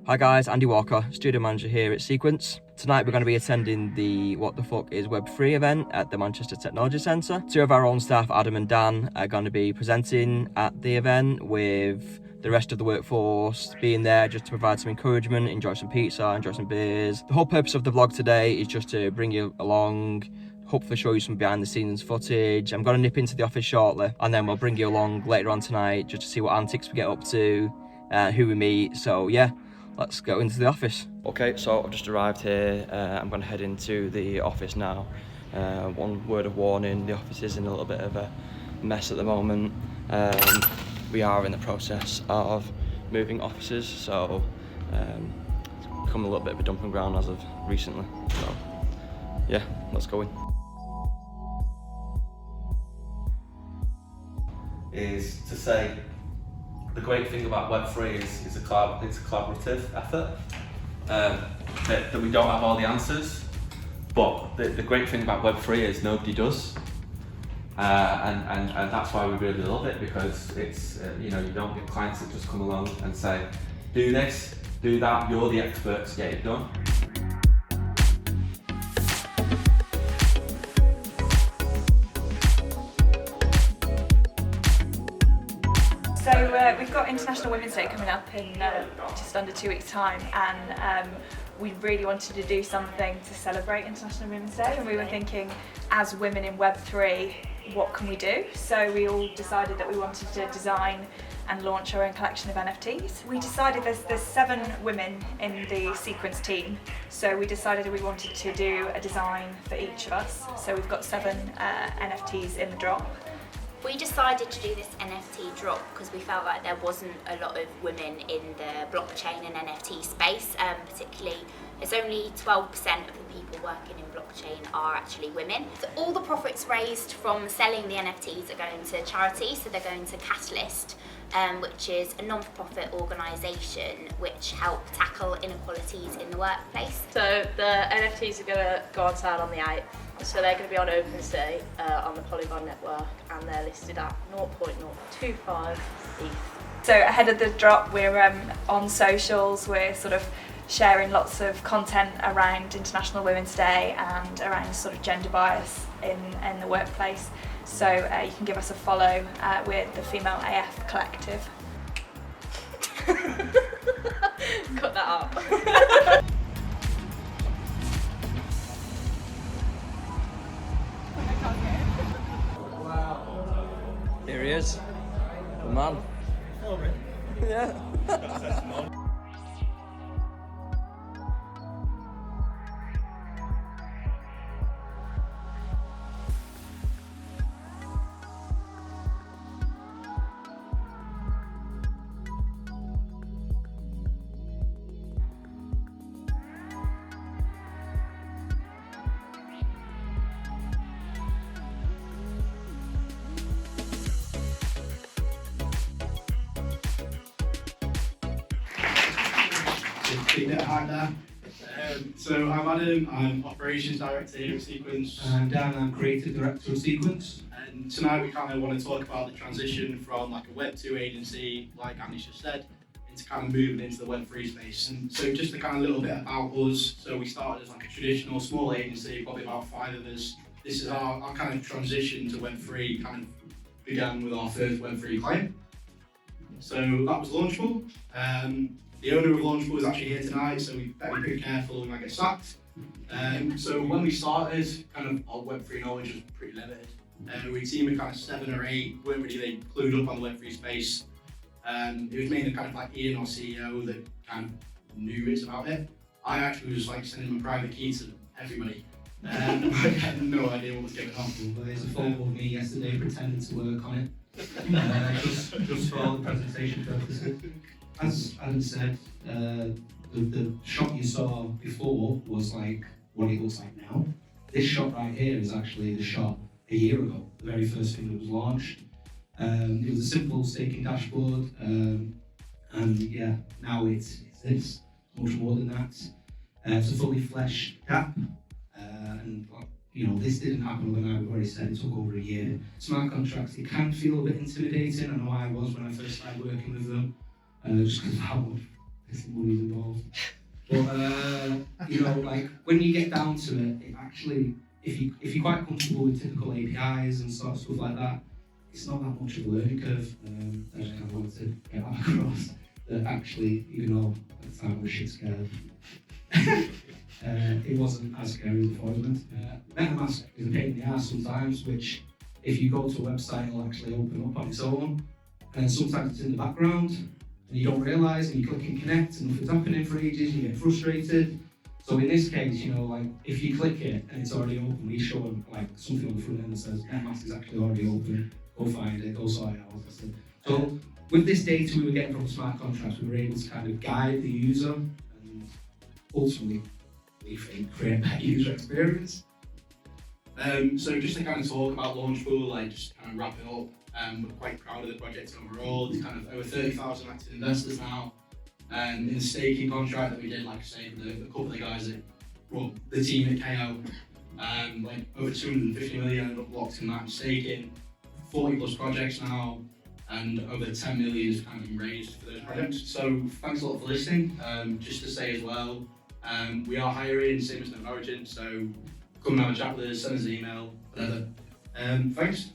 Hi guys, Andy Walker, studio manager here at Sequence. Tonight we're going to be attending the What the Fuck is Web3 event at the Manchester Technology Centre. Two of our own staff, Adam and Dan, are going to be presenting at the event with the rest of the workforce being there just to provide some encouragement, enjoy some pizza, enjoy some beers. The whole purpose of the vlog today is just to bring you along, hopefully show you some behind the scenes footage. I'm going to nip into the office shortly and then we'll bring you along later on tonight just to see what antics we get up to, who we meet. So yeah, let's go into the office. Okay, so I've just arrived here. I'm going to head into the office now. One word of warning, the office is in a little bit of a mess at the moment. We are in the process of moving offices, so it's become a little bit of a dumping ground as of recently. So yeah, let's go in. Is to say the great thing about Web3 is it's a collaborative effort. That we don't have all the answers, but the great thing about Web3 is nobody does, and that's why we really love it, because it's you don't get clients that just come along and say, do this, do that, you're the experts, get it done. So we've got International Women's Day coming up in just under 2 weeks' time, and we really wanted to do something to celebrate International Women's Day, and we were thinking, as women in Web3, what can we do? So we all decided that we wanted to design and launch our own collection of NFTs. We decided there's 7 women in the Sequence team, so we decided we wanted to do a design for each of us. So we've got 7 NFTs in the drop. We decided to do this NFT drop because we felt like there wasn't a lot of women in the blockchain and NFT space, particularly it's only 12% of the people working in blockchain are actually women. So all the profits raised from selling the NFTs are going to charity, so they're going to Catalyst, which is a non-for-profit organisation which help tackle inequalities in the workplace. So the NFTs are going to go on sale on the 8th. So they're going to be on OpenSea on the Polygon network, and they're listed at 0.025 ETH. So ahead of the drop, we're on socials, we're sort of sharing lots of content around International Women's Day and around sort of gender bias in the workplace. So you can give us a follow with the Female AF Collective. Cut that out. Here he is, the man. Yeah. So I'm Adam, I'm Operations Director here at Sequence. And Dan, I'm Creative Director of Sequence. And tonight we kind of want to talk about the transition from like a Web2 agency, like Andy just said, into kind of moving into the Web3 space. And so just a kind of little bit about us. So we started as like a traditional small agency, probably about 5 of us. This is our kind of transition to Web3, kind of began with our first Web3 client. So that was Launchful. The owner of Launchful is actually here tonight, so we better be pretty careful we might get sacked. So when we started, kind of our Web3 knowledge was pretty limited. We were a team of kind of 7 or 8, weren't really clued up on the Web3 space. It was mainly kind of like Ian, our CEO, that kind of knew bits about it. I actually was like sending my private key to everybody. I had no idea what was going on. But there's a photo of me yesterday pretending to work on it, just for all the presentation purposes. As Adam said, the shot you saw before was like what it looks like now. This shot right here is actually the shot a year ago, the very first thing that was launched. It was a simple staking dashboard, and yeah, now it's this, much more than that. It's a fully fleshed app, and this didn't happen overnight. We've already said it took over a year. Smart contracts, it can feel a bit intimidating. I know I was when I first started working with them. Just because of how much because the money's involved. But you know, like when you get down to it, it actually, if you're quite comfortable with typical APIs and sort of stuff like that, it's not that much of a learning curve. I just kind of wanted to get that across. That actually, even though at the time I was shit scared, it wasn't as scary as I thought it was. MetaMask is a pain in the ass sometimes, which if you go to a website, it'll actually open up on its own. And sometimes it's in the background, and you don't realise, and you click and connect, and nothing's happening for ages, and you get frustrated. So in this case, you know, like if you click it and it's already open, we show them like something on the front end that says MetaMask is actually already open. Go find it, go sort it out. So with this data we were getting from smart contracts, we were able to kind of guide the user and ultimately, we think, create a better user experience. So just to kind of talk about Launchpool, like just kind of wrap it up, we're quite proud of the project overall. There's kind of over 30,000 active investors now. And in the staking contract that we did, like I say, the couple of the guys that, well, the team at KO, like over 250 million locked in that staking, 40 plus projects now, and over 10 million has kind of been raised for those projects. So thanks a lot for listening. Just to say as well, we are hiring, same as No Origin, so come and have a chat with us, send us an email, whatever. Thanks.